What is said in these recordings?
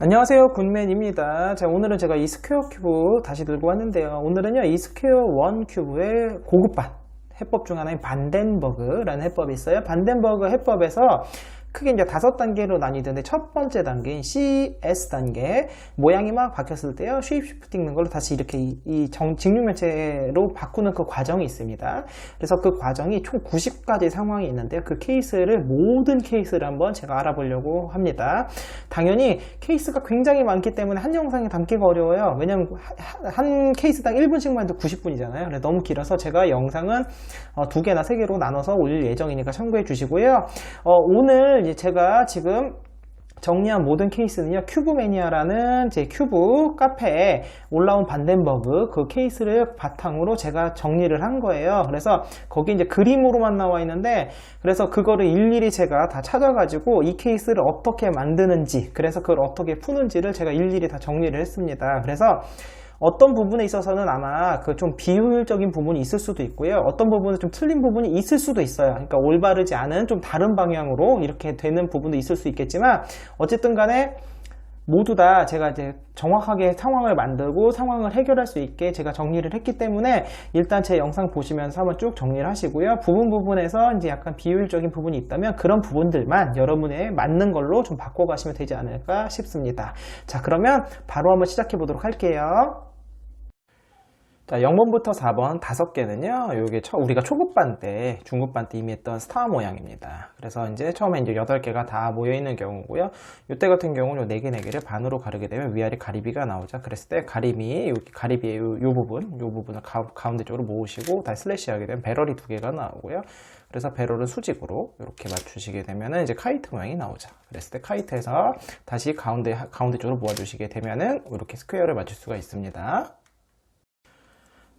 안녕하세요, 굿맨입니다. 자, 오늘은 제가 이 스퀘어 큐브 다시 들고 왔는데요. 오늘은요, 이 스퀘어 원 큐브의 고급반 해법 중 하나인 반덴버그라는 해법이 있어요. 반덴버그 해법에서 크게 이제 5단계로 나뉘는데 첫 번째 단계인 CS 단계 모양이 막 바뀌었을 때요, 쉐입 시프트 읽는 걸로 다시 이렇게 직육면체로 바꾸는 그 과정이 있습니다. 그래서 그 과정이 총 90가지 상황이 있는데요, 그 케이스를 모든 케이스를 한번 제가 알아보려고 합니다. 당연히 케이스가 굉장히 많기 때문에 한 영상에 담기가 어려워요. 왜냐면 한 케이스당 1분씩만 해도 90분이잖아요 너무 길어서 제가 영상은 2개나 3개로 나눠서 올릴 예정이니까 참고해 주시고요. 오늘 이제 제가 지금 정리한 모든 케이스는요, 큐브매니아라는 제 큐브 카페에 올라온 반덴버그 그 케이스를 바탕으로 제가 정리를 한 거예요. 그래서 거기 이제 그림으로만 나와 있는데, 그래서 그거를 일일이 제가 다 찾아가지고 이 케이스를 어떻게 만드는지, 그래서 그걸 어떻게 푸는지를 제가 일일이 다 정리를 했습니다. 그래서 어떤 부분에 있어서는 아마 그 좀 비효율적인 부분이 있을 수도 있고요. 어떤 부분은 좀 틀린 부분이 있을 수도 있어요. 그러니까 올바르지 않은 좀 다른 방향으로 이렇게 되는 부분도 있을 수 있겠지만, 어쨌든 간에 모두 다 제가 이제 정확하게 상황을 만들고 상황을 해결할 수 있게 제가 정리를 했기 때문에 일단 제 영상 보시면서 한번 쭉 정리를 하시고요. 부분에서 이제 약간 비효율적인 부분이 있다면 그런 부분들만 여러분의 맞는 걸로 좀 바꿔가시면 되지 않을까 싶습니다. 자, 그러면 바로 한번 시작해 보도록 할게요. 자, 0번부터 4번 5개는요, 요게 우리가 초급반 때, 중급반 때 이미 했던 스타 모양입니다. 그래서 이제 처음에 이제 8개가 다 모여있는 경우고요. 요때 같은 경우는 요 4개를 반으로 가르게 되면 위아래 가리비가 나오죠. 그랬을 때 가리비의 요 부분을 가운데 쪽으로 모으시고, 다시 슬래시 하게 되면 배럴이 2개가 나오고요. 그래서 배럴은 수직으로 이렇게 맞추시게 되면은 이제 카이트 모양이 나오죠. 그랬을 때 카이트에서 다시 가운데 쪽으로 모아주시게 되면은 이렇게 스퀘어를 맞출 수가 있습니다.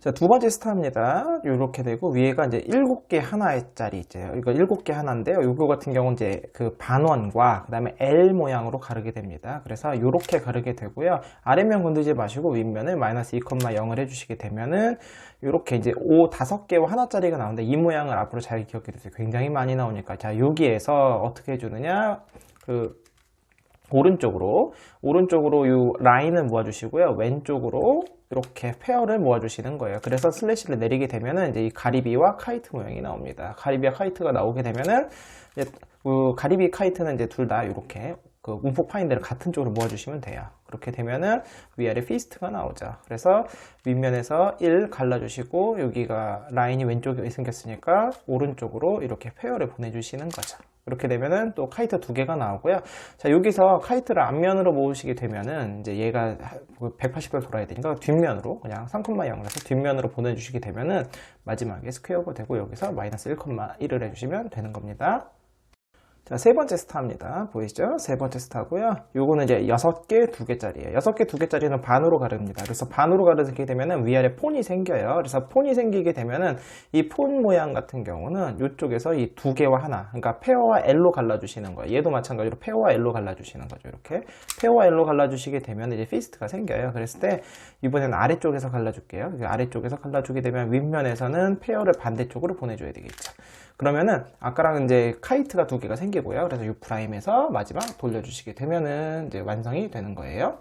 자, 두 번째 스타입니다. 이렇게 되고, 위에가 이제 7개 하나짜리 있죠. 이거 7개 하나인데요. 요거 같은 경우는 이제 그 반원과 그 다음에 L 모양으로 가르게 됩니다. 그래서 이렇게 가르게 되고요. 아랫면 건들지 마시고 윗면을 마이너스 2,0을 해주시게 되면은 이렇게 이제 5개와 하나짜리가 나오는데, 이 모양을 앞으로 잘 기억해 두세요. 굉장히 많이 나오니까. 자, 여기에서 어떻게 해주느냐, 오른쪽으로 이 라인을 모아주시고요. 왼쪽으로 이렇게 페어를 모아주시는 거예요. 그래서 슬래시를 내리게 되면은 이제 이 가리비와 카이트 모양이 나옵니다. 가리비와 카이트가 나오게 되면은 이제 가리비 카이트는 이제 둘 다 이렇게 움푹 파인 데를 같은 쪽으로 모아주시면 돼요. 그렇게 되면은 위아래 피스트가 나오죠. 그래서 윗면에서 1 갈라주시고, 여기가 라인이 왼쪽에 생겼으니까 오른쪽으로 이렇게 페어를 보내주시는 거죠. 이렇게 되면은 또 카이트 2개가 나오고요. 자, 여기서 카이트를 앞면으로 모으시게 되면은 이제 얘가 180도 돌아야 되니까 뒷면으로 그냥 3,0을 해서 뒷면으로 보내주시게 되면은 마지막에 스퀘어가 되고, 여기서 마이너스 1,1을 해주시면 되는 겁니다. 자, 세 번째 스타입니다. 보이시죠? 세 번째 스타고요. 요거는 이제 6개 2개짜리예요. 6개 2개짜리는 반으로 가릅니다. 그래서 반으로 가르게 되면은 위아래 폰이 생겨요. 그래서 폰이 생기게 되면은 이 폰 모양 같은 경우는 이쪽에서 이 2개와 하나, 그러니까 페어와 L로 갈라주시는 거예요. 얘도 마찬가지로 페어와 L로 갈라주시는 거죠. 이렇게 페어와 L로 갈라주시게 되면 이제 피스트가 생겨요. 그랬을 때 이번에는 아래쪽에서 갈라줄게요. 아래쪽에서 갈라주게 되면 윗면에서는 페어를 반대쪽으로 보내줘야 되겠죠. 그러면은 아까랑 이제 카이트가 2개가 생기고요. 그래서 U'에서 마지막 돌려주시게 되면은 이제 완성이 되는 거예요.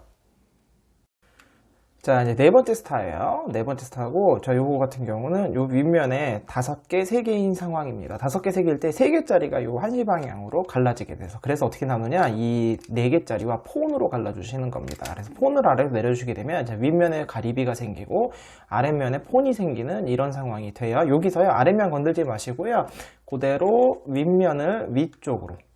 자, 이제 네 번째 스타예요. 네 번째 스타고, 요거 같은 경우는 요 윗면에 5개, 3개인 상황입니다. 5개, 3개일 때 3개짜리가 요 한시 방향으로 갈라지게 돼서, 그래서 어떻게 나누냐, 이 4개짜리와 폰으로 갈라주시는 겁니다. 그래서 폰을 아래로 내려주시게 되면 윗면에 가리비가 생기고 아랫면에 폰이 생기는 이런 상황이 돼요. 여기서요, 아랫면 건들지 마시고요, 그대로 윗면을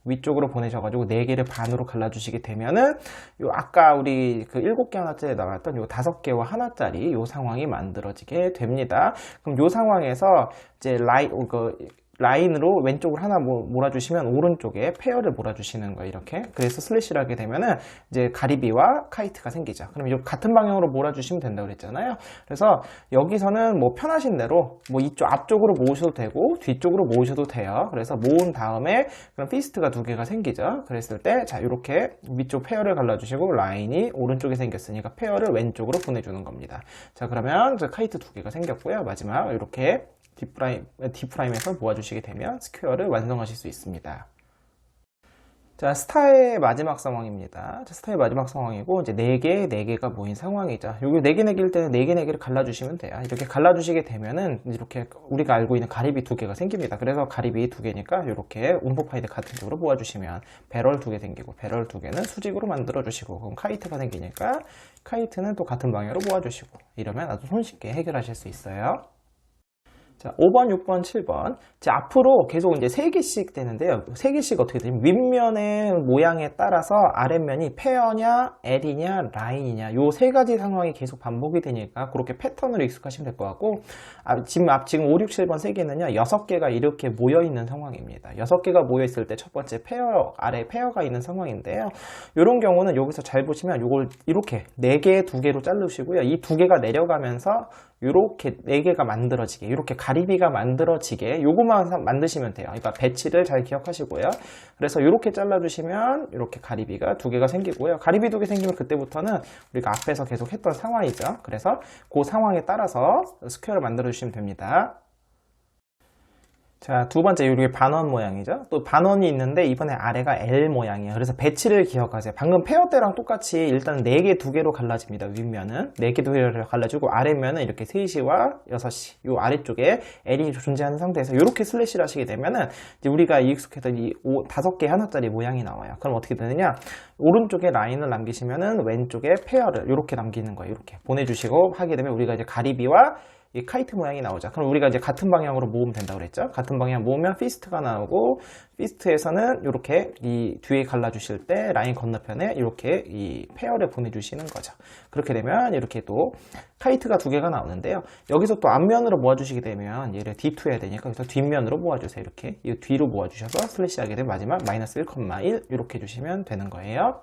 위쪽으로 보내셔가지고 4개를 반으로 갈라주시게 되면은 요 아까 우리 그 7개 하나짜리 나왔던 요 5개와 하나짜리 요 상황이 만들어지게 됩니다. 그럼 요 상황에서 이제 라인으로 왼쪽으로 하나 몰아주시면 오른쪽에 페어를 몰아주시는 거예요. 이렇게. 그래서 슬래시를 하게 되면은 이제 가리비와 카이트가 생기죠. 그럼 이 같은 방향으로 몰아주시면 된다고 그랬잖아요. 그래서 여기서는 뭐 편하신 대로 뭐 이쪽 앞쪽으로 모으셔도 되고 뒤쪽으로 모으셔도 돼요. 그래서 모은 다음에 그럼 피스트가 2개가 생기죠. 그랬을 때 자, 이렇게 위쪽 페어를 갈라주시고 라인이 오른쪽에 생겼으니까 페어를 왼쪽으로 보내주는 겁니다. 자, 그러면 카이트 2개가 생겼고요. 마지막 이렇게 D'에서 모아주시게 되면 스퀘어를 완성하실 수 있습니다. 자, 스타의 마지막 상황입니다. 자, 스타의 마지막 상황이고, 이제 4개, 4개가 모인 상황이죠. 여기 4개, 4개일 때는 4개, 4개를 갈라주시면 돼요. 이렇게 갈라주시게 되면은, 이렇게 우리가 알고 있는 가리비 2개가 생깁니다. 그래서 가리비 2개니까, 이렇게 움푹파이를 같은 쪽으로 모아주시면, 배럴 2개 생기고, 배럴 2개는 수직으로 만들어주시고, 그럼 카이트가 생기니까, 카이트는 또 같은 방향으로 모아주시고, 이러면 아주 손쉽게 해결하실 수 있어요. 자, 5번, 6번, 7번. 자, 앞으로 계속 이제 3개씩 되는데요. 3개씩 어떻게 되냐면, 윗면의 모양에 따라서 아랫면이 페어냐, L이냐, 라인이냐, 요 3가지 상황이 계속 반복이 되니까, 그렇게 패턴으로 익숙하시면 될 것 같고, 지금 5, 6, 7번 3개는요, 6개가 이렇게 모여있는 상황입니다. 6개가 모여있을 때 첫 번째 페어, 아래 페어가 있는 상황인데요. 요런 경우는 여기서 잘 보시면, 요걸 이렇게 4개, 2개로 자르시고요. 이 2개가 내려가면서, 요렇게 4개가 만들어지게, 요렇게 가리비가 만들어지게 요거만 만드시면 돼요. 그러니까 배치를 잘 기억하시고요. 그래서 요렇게 잘라주시면 요렇게 가리비가 2개가 생기고요. 가리비 2개 생기면 그때부터는 우리가 앞에서 계속 했던 상황이죠. 그래서 그 상황에 따라서 스퀘어를 만들어 주시면 됩니다. 자, 두 번째, 이게 반원 모양이죠. 또 반원이 있는데 이번에 아래가 L 모양이에요. 그래서 배치를 기억하세요. 방금 페어 때랑 똑같이 일단 4개, 2개로 갈라집니다. 윗면은 4개, 2개로 갈라지고 아래면은 이렇게 3시와 6시 요 아래쪽에 L이 존재하는 상태에서 이렇게 슬래시를 하시게 되면은 이제 우리가 익숙했던 이 5개 하나짜리 모양이 나와요. 그럼 어떻게 되느냐? 오른쪽에 라인을 남기시면은 왼쪽에 페어를 이렇게 남기는 거예요. 이렇게 보내주시고 하게 되면 우리가 이제 가리비와 이 카이트 모양이 나오죠. 그럼 우리가 이제 같은 방향으로 모으면 된다고 그랬죠. 같은 방향 모으면 피스트가 나오고, 피스트에서는 이렇게 이 뒤에 갈라주실 때 라인 건너편에 이렇게 이 페어를 보내주시는 거죠. 그렇게 되면 이렇게 또 카이트가 2개가 나오는데요. 여기서 또 앞면으로 모아주시게 되면 얘를 D2 해야 되니까 그래서 뒷면으로 모아주세요. 이렇게 이 뒤로 모아주셔서 슬래시 하게 되면 마지막 마이너스 1,1 이렇게 해주시면 되는 거예요.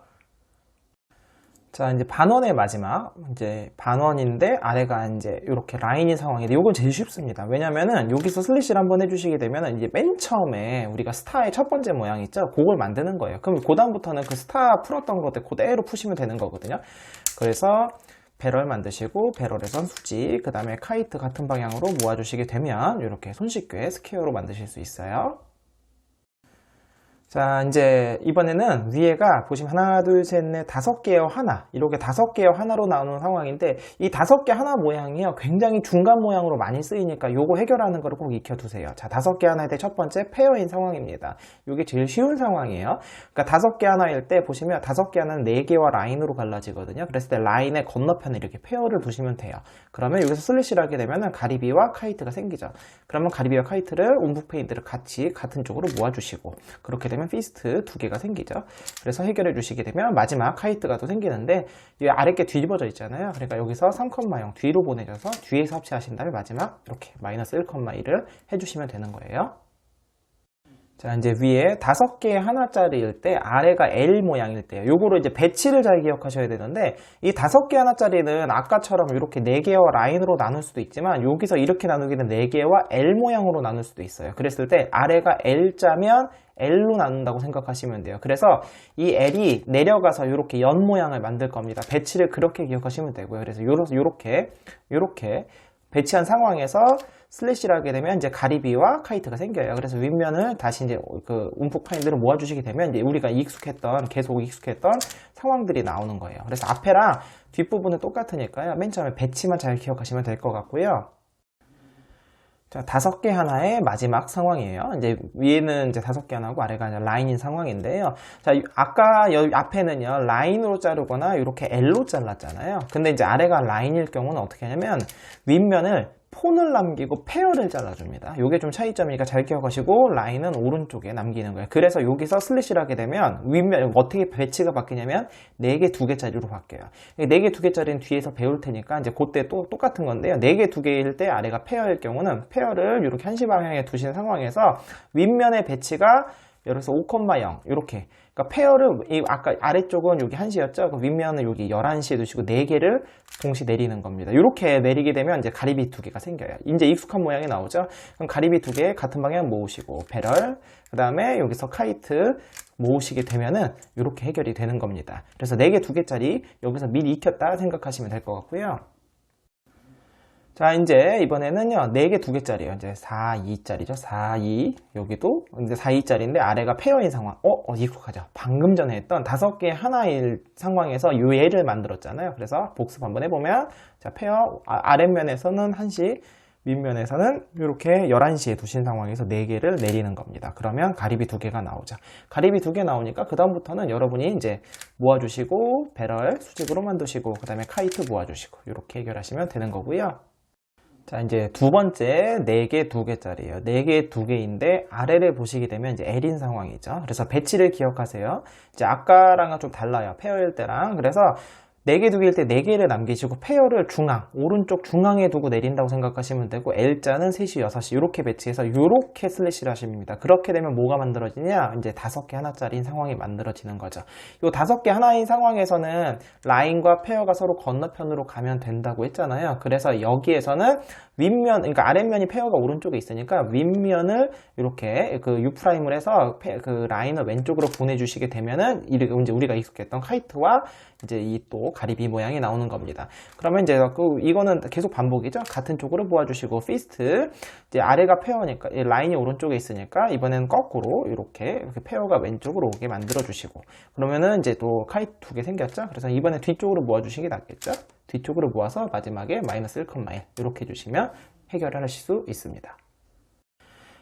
자, 이제 반원의 마지막, 이제 반원인데 아래가 이제 이렇게 라인인 상황인데 이건 제일 쉽습니다. 왜냐면은 여기서 슬래시를 한번 해주시게 되면은 이제 맨 처음에 우리가 스타의 첫 번째 모양 있죠? 그걸 만드는 거예요. 그럼 그 다음부터는 그 스타 풀었던 것들 그대로 푸시면 되는 거거든요. 그래서 배럴 만드시고 배럴에선 수직, 그 다음에 카이트 같은 방향으로 모아주시게 되면 이렇게 손쉽게 스퀘어로 만드실 수 있어요. 자, 이제 이번에는 위에가 보시면 하나, 둘, 셋, 넷, 5개의 하나, 이렇게 5개의 하나로 나오는 상황인데 이 5개 하나 모양이요 굉장히 중간 모양으로 많이 쓰이니까 요거 해결하는 거를 꼭 익혀두세요. 자, 5개 하나일 때 첫 번째 페어인 상황입니다. 요게 제일 쉬운 상황이에요. 그러니까 5개 하나일 때 보시면 5개 하나는 4개와 라인으로 갈라지거든요. 그랬을 때 라인의 건너편에 이렇게 페어를 두시면 돼요. 그러면 여기서 슬래시를 하게 되면 가리비와 카이트가 생기죠. 그러면 가리비와 카이트를 움푹 페인트를 같이 같은 쪽으로 모아주시고, 그렇게 되면 피스트 2개가 생기죠. 그래서 해결해 주시게 되면 마지막 카이트가 또 생기는데 이 아랫게 뒤집어져 있잖아요. 그러니까 여기서 3,0 뒤로 보내줘서 뒤에서 합체하신 다음에 마지막 이렇게 마이너스 1,1을 해주시면 되는 거예요. 자, 이제 위에 5개의 하나짜리일 때 아래가 L 모양일 때요. 요거를 이제 배치를 잘 기억하셔야 되는데 이 5개 하나짜리는 아까처럼 이렇게 4개와 라인으로 나눌 수도 있지만 여기서 이렇게 나누기는 4개와 L 모양으로 나눌 수도 있어요. 그랬을 때 아래가 L자면 L로 나눈다고 생각하시면 돼요. 그래서 이 L이 내려가서 이렇게 연 모양을 만들 겁니다. 배치를 그렇게 기억하시면 되고요. 그래서 요렇게 배치한 상황에서 슬래시를 하게 되면 이제 가리비와 카이트가 생겨요. 그래서 윗면을 다시 이제 그 움푹 파인들을 모아주시게 되면 이제 우리가 계속 익숙했던 상황들이 나오는 거예요. 그래서 앞에랑 뒷부분은 똑같으니까요. 맨 처음에 배치만 잘 기억하시면 될 것 같고요. 자, 5개 하나의 마지막 상황이에요. 이제 위에는 이제 5개 하나고 아래가 이제 라인인 상황인데요. 자, 아까 여기 앞에는요, 라인으로 자르거나 이렇게 L로 잘랐잖아요. 근데 이제 아래가 라인일 경우는 어떻게 하냐면 윗면을 폰을 남기고 페어를 잘라줍니다. 이게 좀 차이점이니까 잘 기억하시고 라인은 오른쪽에 남기는 거예요. 그래서 여기서 슬래시를 하게 되면 윗면 어떻게 배치가 바뀌냐면 4개, 2개짜리로 바뀌어요. 4개, 2개짜리는 뒤에서 배울 테니까 이제 그때 또 똑같은 건데요. 4개, 2개일 때 아래가 페어일 경우는 페어를 이렇게 한시 방향에 두신 상황에서 윗면의 배치가 여기서 5,0 이렇게, 그러니까 페어를 아까 아래쪽은 여기 1시였죠. 그 윗면은 여기 11시에 두시고 4개를 동시 내리는 겁니다. 이렇게 내리게 되면 이제 가리비 2개가 생겨요. 이제 익숙한 모양이 나오죠. 그럼 가리비 2개 같은 방향 모으시고 배럴, 그 다음에 여기서 카이트 모으시게 되면은 이렇게 해결이 되는 겁니다. 그래서 4개, 2개짜리 여기서 미리 익혔다 생각하시면 될 것 같고요. 자, 이제 이번에는요, 4개 2개짜리예요. 이제 4, 2짜리죠. 4, 2. 여기도 이제 4, 2짜리인데 아래가 페어인 상황. 익숙하죠. 방금 전에 했던 5개 하나일 상황에서 요 얘를 만들었잖아요. 그래서 복습 한번 해보면, 자, 페어, 아랫면에서는 1시, 윗면에서는 이렇게 11시에 두신 상황에서 4개를 내리는 겁니다. 그러면 가리비 2개가 나오죠. 가리비 2개 나오니까 그다음부터는 여러분이 이제 모아주시고, 배럴 수직으로 만드시고, 그 다음에 카이트 모아주시고, 이렇게 해결하시면 되는 거고요. 자, 이제 두 번째 4개 2개짜리예요. 4개 2개인데 아래를 보시게 되면 이제 L인 상황이죠. 그래서 배치를 기억하세요. 이제 아까랑은 좀 달라요. 페어일 때랑. 그래서 4개 2개일 때 4개를 남기시고 페어를 중앙, 오른쪽 중앙에 두고 내린다고 생각하시면 되고 L자는 3시, 6시 이렇게 배치해서 이렇게 슬래시를 하시면 됩니다. 그렇게 되면 뭐가 만들어지냐? 이제 5개 하나짜리인 상황이 만들어지는 거죠. 이 5개 하나인 상황에서는 라인과 페어가 서로 건너편으로 가면 된다고 했잖아요. 그래서 여기에서는 윗면, 그러니까 아랫면이 페어가 오른쪽에 있으니까 윗면을 이렇게 그 U'을 해서 그 라인을 왼쪽으로 보내주시게 되면은 이제 우리가 익숙했던 카이트와 이제 이 또 가리비 모양이 나오는 겁니다. 그러면 이제 이거는 계속 반복이죠. 같은 쪽으로 모아주시고 피스트, 이제 아래가 페어니까 라인이 오른쪽에 있으니까 이번에는 거꾸로 이렇게 페어가 왼쪽으로 오게 만들어 주시고, 그러면은 이제 또 카이트 2개 생겼죠. 그래서 이번에 뒤쪽으로 모아주시는 게 낫겠죠. 뒤쪽으로 모아서 마지막에 마이너스 1,1 이렇게 해주시면 해결을 하실 수 있습니다.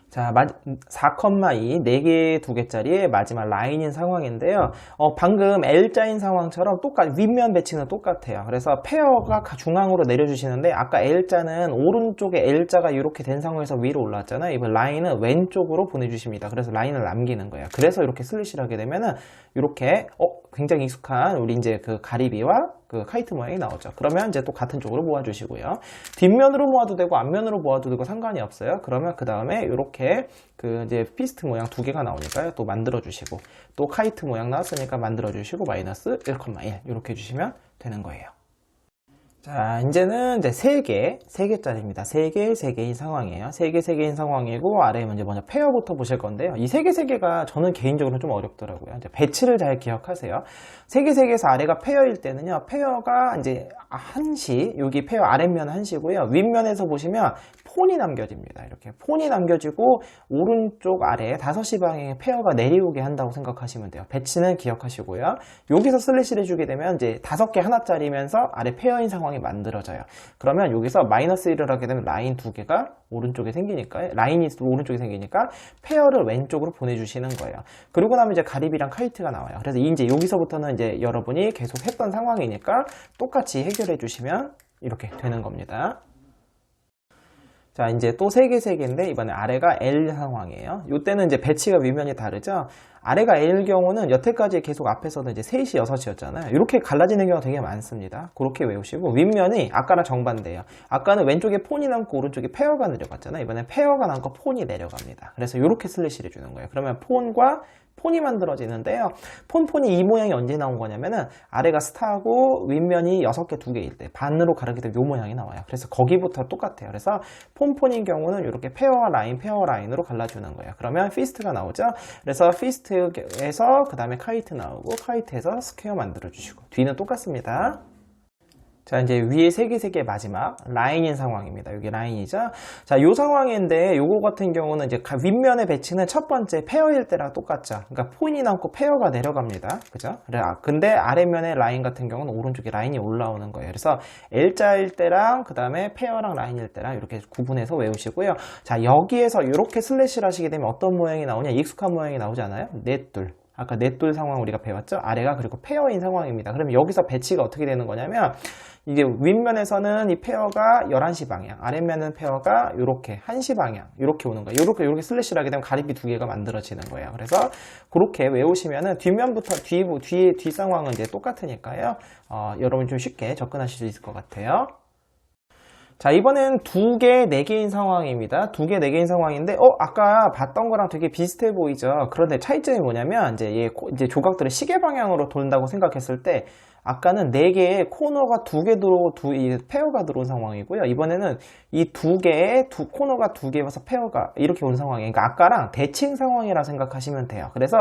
자, 4,2, 4개 2개짜리의 마지막 라인인 상황인데요. 방금 L자인 상황처럼 윗면 배치는 똑같아요. 그래서 페어가 중앙으로 내려주시는데, 아까 L자는 오른쪽에 L자가 이렇게 된 상황에서 위로 올라왔잖아요. 이번 라인은 왼쪽으로 보내주십니다. 그래서 라인을 남기는 거예요. 그래서 이렇게 슬래시를 하게 되면은, 이렇게, 굉장히 익숙한 우리 이제 그 가리비와 그 카이트 모양이 나오죠. 그러면 이제 또 같은 쪽으로 모아주시고요. 뒷면으로 모아도 되고 앞면으로 모아도 되고 상관이 없어요. 그러면 그 다음에 이렇게 그 이제 피스트 모양 2개가 나오니까요. 또 만들어 주시고, 또 카이트 모양 나왔으니까 만들어 주시고 마이너스 1,1 이렇게 해주시면 되는 거예요. 자, 이제는 이제 3개짜리입니다. 3개, 3개인 상황이에요. 3개, 3개인 상황이고, 아래에 먼저 페어부터 보실 건데요. 이 3개, 3개가 저는 개인적으로 좀 어렵더라고요. 이제 배치를 잘 기억하세요. 3개, 3개에서 아래가 페어일 때는요, 페어가 이제 1시, 여기 페어 아랫면 1시고요. 윗면에서 보시면 폰이 남겨집니다. 이렇게 폰이 남겨지고, 오른쪽 아래 5시 방향에 페어가 내려오게 한다고 생각하시면 돼요. 배치는 기억하시고요. 여기서 슬래시를 해주게 되면 이제 5개 하나짜리면서 아래 페어인 상황이 만들어져요. 그러면 여기서 마이너스 1을 하게 되면 라인 2개가 오른쪽에 생기니까, 라인이 오른쪽에 생기니까 페어를 왼쪽으로 보내주시는 거예요. 그러고 나면 이제 가리비랑 카이트가 나와요. 그래서 이제 여기서부터는 이제 여러분이 계속 했던 상황이니까 똑같이 해결해 주시면 이렇게 되는 겁니다. 자, 이제 또 3개, 3개인데 이번에 아래가 L 상황이에요. 이때는 이제 배치가 위면이 다르죠. 아래가 L 경우는 여태까지 계속 앞에서도 이제 3시, 6시였잖아요. 이렇게 갈라지는 경우가 되게 많습니다. 그렇게 외우시고, 윗면이 아까랑 정반대예요. 아까는 왼쪽에 폰이 남고 오른쪽에 페어가 내려갔잖아요. 이번엔 페어가 남고 폰이 내려갑니다. 그래서 이렇게 슬래시를 주는 거예요. 그러면 폰이 만들어지는데요. 폰이 이 모양이 언제 나온 거냐면은 아래가 스타하고 윗면이 6개 2개일 때 반으로 가르게 되면 이 모양이 나와요. 그래서 거기부터 똑같아요. 그래서 폰인 경우는 이렇게 페어 라인으로 갈라주는 거예요. 그러면 피스트가 나오죠. 그래서 피스트에서 그 다음에 카이트 나오고, 카이트에서 스퀘어 만들어 주시고, 뒤는 똑같습니다. 자, 이제 위에 3개 마지막 라인인 상황입니다. 여기 라인이죠. 자, 요 상황인데 요거 같은 경우는 이제 윗면의 배치는 첫 번째 페어일 때랑 똑같죠. 그러니까 폰이 남고 페어가 내려갑니다. 그죠? 근데 아래면의 라인 같은 경우는 오른쪽에 라인이 올라오는 거예요. 그래서 L자일 때랑 그 다음에 페어랑 라인일 때랑 이렇게 구분해서 외우시고요. 자, 여기에서 이렇게 슬래시를 하시게 되면 어떤 모양이 나오냐? 익숙한 모양이 나오잖아요. 넷둘. 아까 넷돌 상황 우리가 배웠죠? 아래가 그리고 페어인 상황입니다. 그러면 여기서 배치가 어떻게 되는 거냐면, 이게 윗면에서는 이 페어가 11시 방향, 아랫면은 페어가 이렇게 1시 방향, 이렇게 오는 거예요. 이렇게 슬래시를 하게 되면 가리비 2개가 만들어지는 거예요. 그래서 그렇게 외우시면은 뒷면부터 뒤 상황은 이제 똑같으니까요. 여러분 좀 쉽게 접근하실 수 있을 것 같아요. 자, 이번엔 2개, 4개인 상황입니다. 2개, 4개인 상황인데, 아까 봤던 거랑 되게 비슷해 보이죠? 그런데 차이점이 뭐냐면, 이제 조각들을 시계 방향으로 돈다고 생각했을 때, 아까는 4개의 코너가 2개 페어가 들어온 상황이고요. 이번에는 이 2개의 코너가 2개 와서 페어가 이렇게 온 상황이에요. 그러니까 아까랑 대칭 상황이라 생각하시면 돼요. 그래서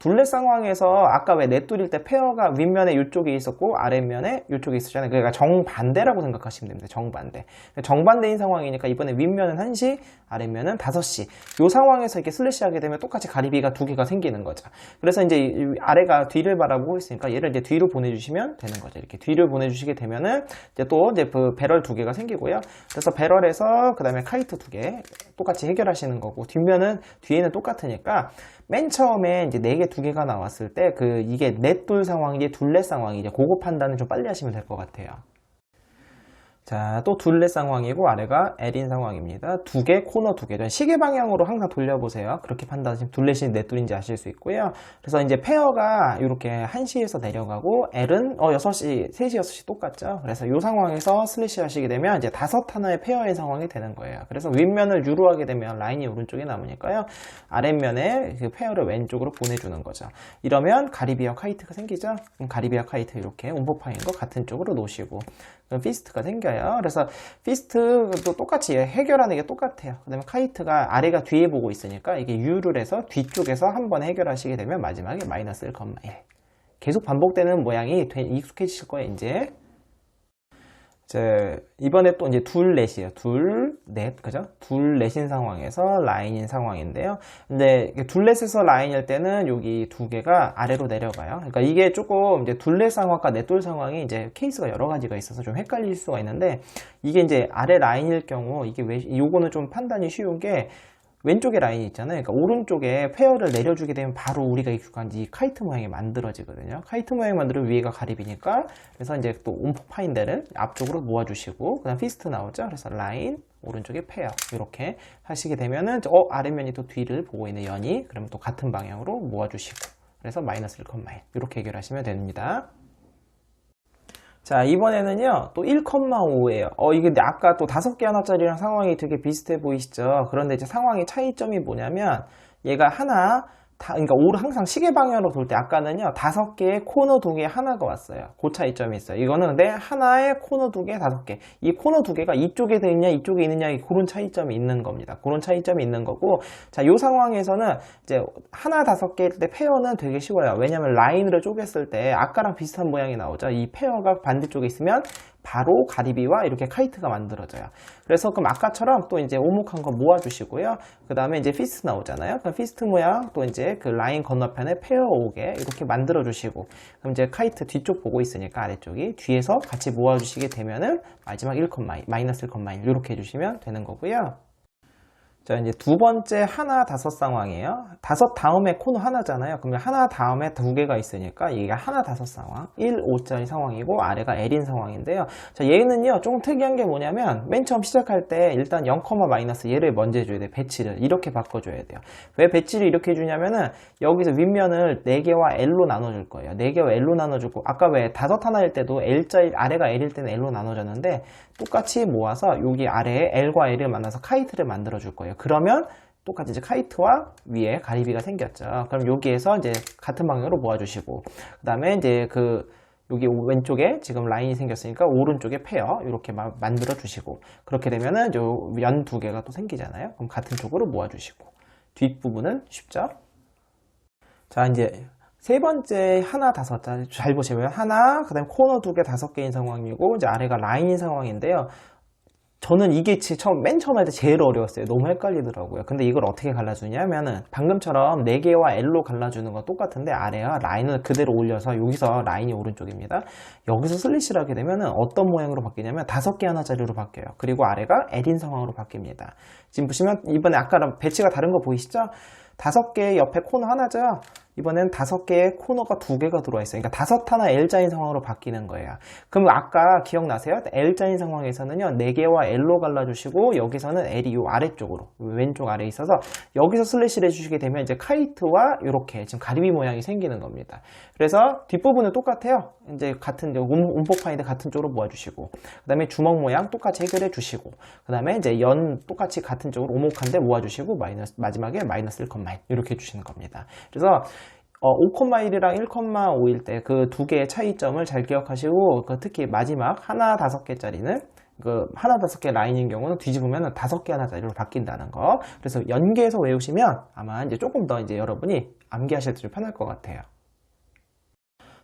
둘레 상황에서 아까 왜 넷둘일 때 페어가 윗면에 이쪽에 있었고 아랫면에 이쪽에 있었잖아요. 그러니까 정반대라고 생각하시면 됩니다. 정반대. 정반대인 상황이니까 이번에 윗면은 1시, 아랫면은 5시. 이 상황에서 이렇게 슬래시 하게 되면 똑같이 가리비가 두 개가 생기는 거죠. 그래서 이제 아래가 뒤를 바라보고 있으니까 얘를 이제 뒤로 보내주시면 되는 거죠. 이렇게 뒤를 보내주시게 되면은 이제 또 이제 그 배럴 두 개가 생기고요. 그래서 배럴에서 그 다음에 카이트 두 개 똑같이 해결하시는 거고, 뒤에는 똑같으니까 맨 처음에 이제 4개, 2개가 나왔을 때 이게 넷둘 상황인지 둘넷 상황인지 그거 판단은 좀 빨리 하시면 될 것 같아요. 자, 또 둘레 상황이고 아래가 L인 상황입니다. 2개, 코너 2개. 시계 방향으로 항상 돌려보세요. 그렇게 판단하시면 둘렛이 넷둘인지 아실 수 있고요. 그래서 이제 페어가 이렇게 1시에서 내려가고 L은 6시, 3시, 6시 똑같죠. 그래서 이 상황에서 슬래시 하시게 되면 이제 5하나의 페어의 상황이 되는 거예요. 그래서 윗면을 유로 하게 되면 라인이 오른쪽에 남으니까요. 아랫면에 그 페어를 왼쪽으로 보내주는 거죠. 이러면 가리비와 카이트가 생기죠. 그럼 가리비와 카이트 이렇게 온포파인 거 같은 쪽으로 놓으시고, 그럼 피스트가 생겨요. 그래서 피스트도 똑같이 해결하는 게 똑같아요. 그 다음에 카이트가 아래가 뒤에 보고 있으니까 이게 U를 해서 뒤쪽에서 한 번 해결하시게 되면 마지막에 마이너스 1,1. 계속 반복되는 모양이 익숙해지실 거예요, 이제. 이번에 또 이제 둘넷이에요. 둘넷, 그죠? 둘넷인 상황에서 라인인 상황인데요. 근데 둘넷에서 라인일 때는 여기 두 개가 아래로 내려가요. 그러니까 이게 조금 이제 둘넷 상황과 넷둘 상황이 이제 케이스가 여러 가지가 있어서 좀 헷갈릴 수가 있는데, 이게 이제 아래 라인일 경우 이게 요거는 좀 판단이 쉬운 게, 왼쪽에 라인이 있잖아요. 그러니까 오른쪽에 페어를 내려주게 되면 바로 우리가 익숙한 이 카이트 모양이 만들어지거든요. 카이트 모양이 만들면 위에가 가리비니까, 그래서 이제 또 온포파인데를 앞쪽으로 모아주시고, 그 다음 피스트 나오죠. 그래서 라인, 오른쪽에 페어 이렇게 하시게 되면은 아랫면이 또 뒤를 보고 있는 연이, 그러면 또 같은 방향으로 모아주시고, 그래서 마이너스 1,1 이렇게 해결하시면 됩니다. 자, 이번에는요, 또 1,5예요. 이게 아까 또 5개 하나짜리랑 상황이 되게 비슷해 보이시죠? 그런데 이제 상황의 차이점이 뭐냐면, 얘가 그러니까 항상 시계 방향으로 돌 때 아까는요, 5개의 코너 2개 하나가 왔어요. 그 차이점이 있어요. 이거는 근데 하나의 코너 2개, 5개. 이 코너 2개가 이쪽에 있냐, 이쪽에 있느냐, 그런 차이점이 있는 겁니다. 그런 차이점이 있는 거고, 자, 이 상황에서는 이제 하나 5개일 때 페어는 되게 쉬워요. 왜냐면 라인으로 쪼갰을 때 아까랑 비슷한 모양이 나오죠. 이 페어가 반대쪽에 있으면 바로 가리비와 이렇게 카이트가 만들어져요. 그래서 그럼 아까처럼 또 이제 오목한 거 모아주시고요. 그 다음에 이제 피스트 나오잖아요. 그럼 피스트 모양 또 이제 그 라인 건너편에 페어 오게 이렇게 만들어주시고, 그럼 이제 카이트 뒤쪽 보고 있으니까 아래쪽이 뒤에서 같이 모아주시게 되면은 마지막 1, 마이너스 1,1 이렇게 해주시면 되는 거고요. 자, 이제 두 번째 하나 5 상황이에요. 5 다음에 코너 하나잖아요. 그러면 하나 다음에 2개가 있으니까 이게 하나 5 상황, 1, 5짜리 상황이고 아래가 L인 상황인데요. 자, 얘는요 조금 특이한 게 뭐냐면, 맨 처음 시작할 때 일단 0, 마이너스 얘를 먼저 해줘야 돼요. 배치를 이렇게 바꿔줘야 돼요. 왜 배치를 이렇게 해주냐면은, 여기서 윗면을 4개와 L로 나눠줄 거예요. 4개와 L로 나눠주고, 아까 왜 5 하나일 때도 L자리, 아래가 L일 때는 L로 나눠졌는데, 똑같이 모아서 여기 아래에 L과 L을 만나서 카이트를 만들어 줄 거예요. 그러면 똑같이 이제 카이트와 위에 가리비가 생겼죠. 그럼 여기에서 이제 같은 방향으로 모아주시고, 그 다음에 이제 여기 왼쪽에 지금 라인이 생겼으니까 오른쪽에 페어 이렇게 만들어 주시고, 그렇게 되면은 요 연 2개가 또 생기잖아요. 그럼 같은 쪽으로 모아주시고, 뒷부분은 쉽죠? 자, 이제 세 번째 하나 5짜리 잘 보시면 하나, 그 다음에 코너 2개 5개인 상황이고, 이제 아래가 라인인 상황인데요. 저는 이게 맨 처음 할 때 제일 어려웠어요. 너무 헷갈리더라고요. 근데 이걸 어떻게 갈라주냐면은, 방금처럼 4개와 L로 갈라주는 건 똑같은데, 아래와 라인을 그대로 올려서 여기서 라인이 오른쪽입니다. 여기서 슬래시를 하게 되면은 어떤 모양으로 바뀌냐면 5개 하나짜리로 바뀌어요. 그리고 아래가 L인 상황으로 바뀝니다. 지금 보시면 이번에 아까랑 배치가 다른 거 보이시죠? 5개 옆에 코너 하나죠? 이번엔 5개의 코너가 2개가 들어와 있어요. 그러니까 5하나 L자인 상황으로 바뀌는 거예요. 그럼 아까 기억나세요? L자인 상황에서는요, 4개와 L로 갈라주시고, 여기서는 L이 요 아래쪽으로, 왼쪽 아래에 있어서, 여기서 슬래시를 해주시게 되면 이제 카이트와 이렇게 지금 가리비 모양이 생기는 겁니다. 그래서 뒷부분은 똑같아요. 이제 같은, 온포파인데 같은 쪽으로 모아주시고, 그 다음에 주먹 모양 똑같이 해결해 주시고, 그 다음에 이제 연 똑같이 같은 쪽으로 오목한데 모아주시고, 마지막에 마이너스 1,1 이렇게 해주시는 겁니다. 그래서 5,1이랑 1,5일 때 그 2개의 차이점을 잘 기억하시고, 특히 마지막 하나 5개짜리는 하나 5개 라인인 경우는 뒤집으면 5개 하나짜리로 바뀐다는 거. 그래서 연계해서 외우시면 아마 이제 조금 더 이제 여러분이 암기하실 때 좀 편할 것 같아요.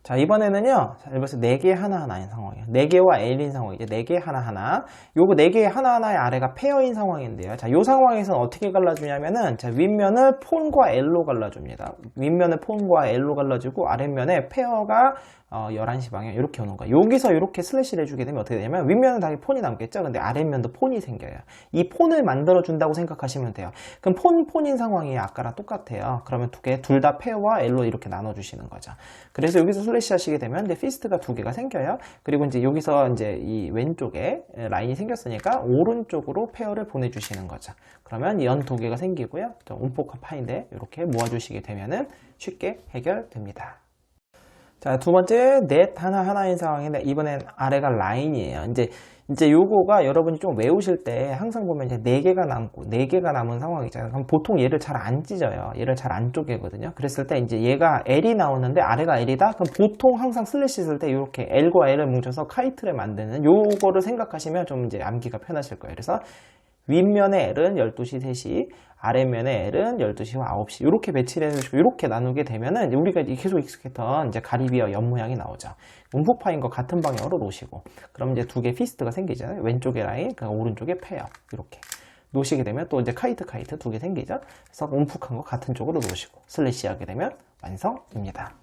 자, 이번에는요, 자, 여기서 4개 하나하나인 상황이에요. 4개와 L인 상황이죠. 4개 하나하나. 요거 4개 하나하나의 아래가 페어인 상황인데요. 자, 요 상황에서는 어떻게 갈라주냐면은, 자, 윗면을 폰과 L로 갈라줍니다. 윗면을 폰과 L로 갈라주고, 아랫면에 페어가 11시 방향 이렇게 오는 거예요. 여기서 이렇게 슬래시를 해주게 되면 어떻게 되냐면 윗면은 당연히 폰이 남겠죠. 근데 아랫면도 폰이 생겨요. 이 폰을 만들어 준다고 생각하시면 돼요. 그럼 폰인 상황이 아까랑 똑같아요. 그러면 두 개 둘 다 페어와 L로 이렇게 나눠 주시는 거죠. 그래서 여기서 슬래시 하시게 되면 이제 피스트가 2개가 생겨요. 그리고 이제 여기서 이제 이 왼쪽에 라인이 생겼으니까 오른쪽으로 페어를 보내주시는 거죠. 그러면 연 2개가 생기고요. 움폭한 파인데 이렇게 모아주시게 되면은 쉽게 해결됩니다. 자, 두 번째, 넷 하나하나인 상황인데, 이번엔 아래가 라인이에요. 이제 요거가 여러분이 좀 외우실 때 항상 보면 이제 4개가 남고, 4개가 남은 상황이잖아요. 그럼 보통 얘를 잘 안 찢어요. 얘를 잘 안 쪼개거든요. 그랬을 때 이제 얘가 L이 나오는데 아래가 L이다? 그럼 보통 항상 슬래시 쓸 때 이렇게 L과 L을 뭉쳐서 카이트를 만드는 요거를 생각하시면 좀 이제 암기가 편하실 거예요. 그래서 윗면의 L은 12시, 3시, 아랫면의 L은 12시와 9시 이렇게 배치를 해주시고 이렇게 나누게 되면은 우리가 계속 익숙했던 이제 가리비와 연 모양이 나오죠. 움푹파인 거 같은 방향으로 놓으시고 그럼 이제 2개 피스트가 생기잖아요. 왼쪽에 라인, 오른쪽에 페어 이렇게 놓으시게 되면 또 이제 카이트 2개 생기죠. 그래서 움푹한 거 같은 쪽으로 놓으시고 슬래시 하게 되면 완성입니다.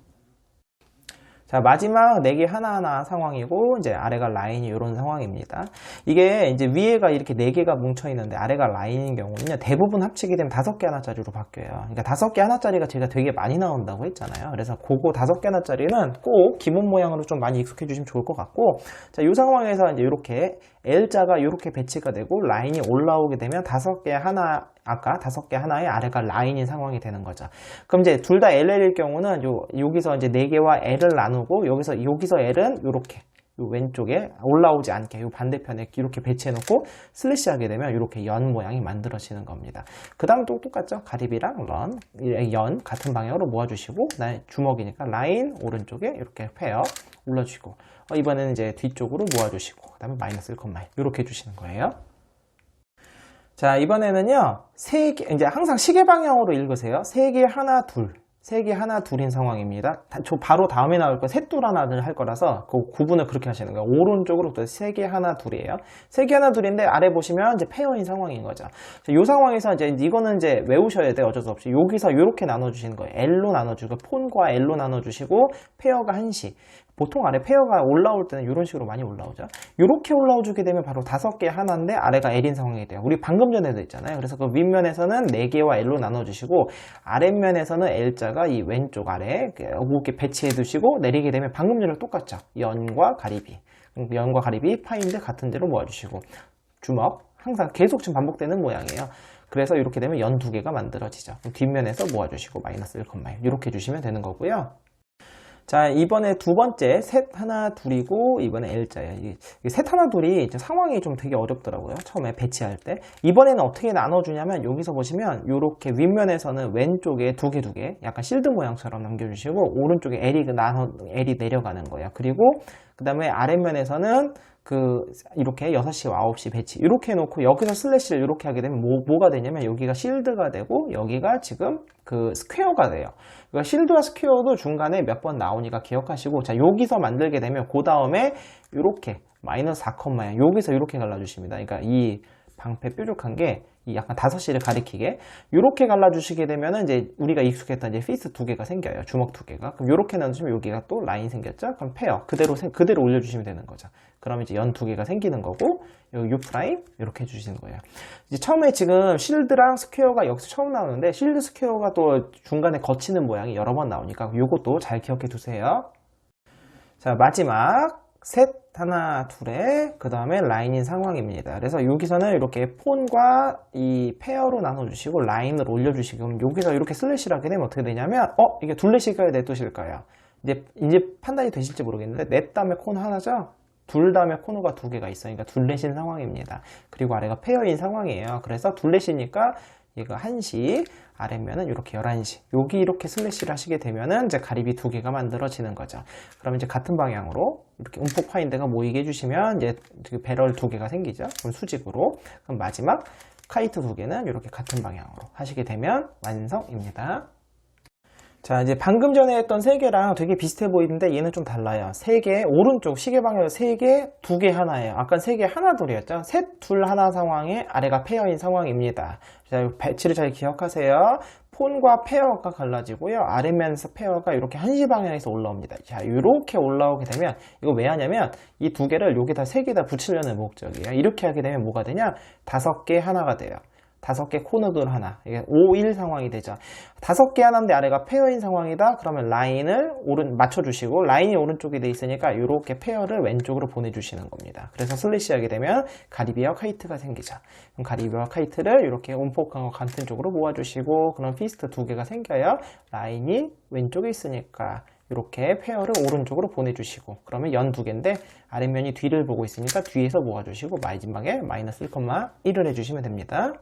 자, 마지막 4개 하나하나 상황이고, 이제 아래가 라인이 이런 상황입니다. 이게 이제 위에가 이렇게 4개가 뭉쳐있는데 아래가 라인인 경우는요, 대부분 합치게 되면 5개 하나짜리로 바뀌어요. 그러니까 5개 하나짜리가 제가 되게 많이 나온다고 했잖아요. 그래서 그거 5개 하나짜리는 꼭 기본 모양으로 좀 많이 익숙해 주시면 좋을 것 같고, 자, 이 상황에서 이제 이렇게 L자가 이렇게 배치가 되고 라인이 올라오게 되면 5개 하나, 아까 5개 하나의 아래가 라인인 상황이 되는 거죠. 그럼 이제 둘 다 LL일 경우는 여기서 이제 4개와 L을 나누고 여기서 L은 이렇게 왼쪽에 올라오지 않게 요 반대편에 이렇게 배치해 놓고 슬래시 하게 되면 이렇게 연 모양이 만들어지는 겁니다. 그 다음 또 똑같죠. 가리비랑 연 같은 방향으로 모아주시고 주먹이니까 라인 오른쪽에 이렇게 페어 올려주시고 이번에는 이제 뒤쪽으로 모아주시고 그 다음에 마이너스 1,1 이렇게 해주시는 거예요. 자, 이번에는요, 이제 항상 시계 방향으로 읽으세요. 3개 하나, 둘. 3개 하나, 둘인 상황입니다. 저 바로 다음에 나올 거 셋둘 하나를 할 거라서 그 구분을 그렇게 하시는 거예요. 오른쪽으로 또 3개 하나, 둘이에요. 3개 하나, 둘인데 아래 보시면 이제 페어인 상황인 거죠. 이 상황에서 이제 이거는 이제 외우셔야 돼요. 어쩔 수 없이. 여기서 이렇게 나눠주시는 거예요. L로 나눠주고, 폰과 L로 나눠주시고, 페어가 1시. 보통 아래 페어가 올라올 때는 이런 식으로 많이 올라오죠. 이렇게 올라오게 되면 바로 5개 하나인데 아래가 L인 상황이 돼요. 우리 방금 전에도 있잖아요. 그래서 그 윗면에서는 4개와 L로 나눠주시고 아랫면에서는 L자가 이 왼쪽 아래 이렇게 배치해 두시고 내리게 되면 방금 전에 똑같죠. 연과 가리비. 연과 가리비 파인드 같은 데로 모아주시고 주먹 항상 계속 지금 반복되는 모양이에요. 그래서 이렇게 되면 연 2개가 만들어지죠. 뒷면에서 모아주시고 마이너스 1,1 이렇게 주시면 되는 거고요. 자, 이번에 두 번째 셋 하나 둘이고 이번에 L자예요. 셋 하나 둘이 상황이 좀 되게 어렵더라고요. 처음에 배치할 때. 이번에는 어떻게 나눠주냐면 여기서 보시면 이렇게 윗면에서는 왼쪽에 두 개 약간 실드 모양처럼 남겨주시고 오른쪽에 L이 내려가는 거예요. 그리고 그 다음에 아랫면에서는 이렇게 6시와 9시 배치 이렇게 해놓고 여기서 슬래시를 이렇게 하게 되면 뭐가 되냐면 여기가 실드가 되고 여기가 지금 스퀘어가 돼요. 그러니까 실드와 스퀘어도 중간에 몇 번 나오니까 기억하시고 자 여기서 만들게 되면 그 다음에 이렇게 마이너스 4,야 여기서 이렇게 갈라주십니다. 그러니까 이 방패 뾰족한 게 이 약간 5시를 가리키게 이렇게 갈라주시게 되면은 이제 우리가 익숙했던 이제 피스 2개가 생겨요. 주먹 2개가. 그럼 이렇게 나누시면 여기가 또 라인 생겼죠? 그럼 페어 그대로 올려주시면 되는 거죠. 그럼 이제 연 2개가 생기는 거고 여기 U 프라임 이렇게 해주시는 거예요. 이제 처음에 지금 실드랑 스퀘어가 여기서 처음 나오는데 실드 스퀘어가 또 중간에 거치는 모양이 여러 번 나오니까 이것도 잘 기억해 두세요. 자 마지막 셋 하나 둘에 그 다음에 라인인 상황입니다. 그래서 여기서는 이렇게 폰과 이 페어로 나눠주시고 라인을 올려주시고 그럼 여기서 이렇게 슬래시를 하게 되면 어떻게 되냐면 이게 둘레실까요 넷둘실까요? 이제 판단이 되실지 모르겠는데 넷 다음에 코너 하나죠? 둘 다음에 코너가 2개가 있어요. 그러니까 둘레신 상황입니다. 그리고 아래가 페어인 상황이에요. 그래서 둘레시니까 얘가 1시 아래면은 이렇게 11시 여기 이렇게 슬래시를 하시게 되면은 이제 가리비 2개가 만들어지는 거죠. 그럼 이제 같은 방향으로 이렇게 움푹 파인 데가 모이게 해주시면 이제 배럴 2개가 생기죠. 그럼 수직으로 그럼 마지막 카이트 2개는 이렇게 같은 방향으로 하시게 되면 완성입니다. 자, 이제 방금 전에 했던 3개랑 되게 비슷해 보이는데 얘는 좀 달라요. 3개, 오른쪽 시계 방향 3개, 2개 하나예요. 아까 3개 하나 둘이었죠? 셋, 둘, 하나 상황에 아래가 페어인 상황입니다. 자, 배치를 잘 기억하세요. 폰과 페어가 갈라지고요. 아래면에서 페어가 이렇게 한시 방향에서 올라옵니다. 자, 이렇게 올라오게 되면 이거 왜 하냐면 이 2개를 여기다 3개다 붙이려는 목적이에요. 이렇게 하게 되면 뭐가 되냐? 5개 하나가 돼요. 5개 코너들 하나. 이게 5, 1 상황이 되죠. 5개 하나인데 아래가 페어인 상황이다. 그러면 라인을 맞춰주시고, 라인이 오른쪽에 돼 있으니까 이렇게 페어를 왼쪽으로 보내주시는 겁니다. 그래서 슬래시 하게 되면 가리비와 카이트가 생기죠. 그럼 가리비와 카이트를 이렇게 온폭하고 같은 쪽으로 모아주시고, 그럼 피스트 2개가 생겨요. 라인이 왼쪽에 있으니까 이렇게 페어를 오른쪽으로 보내주시고, 그러면 연 2개인데 아랫면이 뒤를 보고 있으니까 뒤에서 모아주시고 마지막에 마이너스 1,1을 해주시면 됩니다.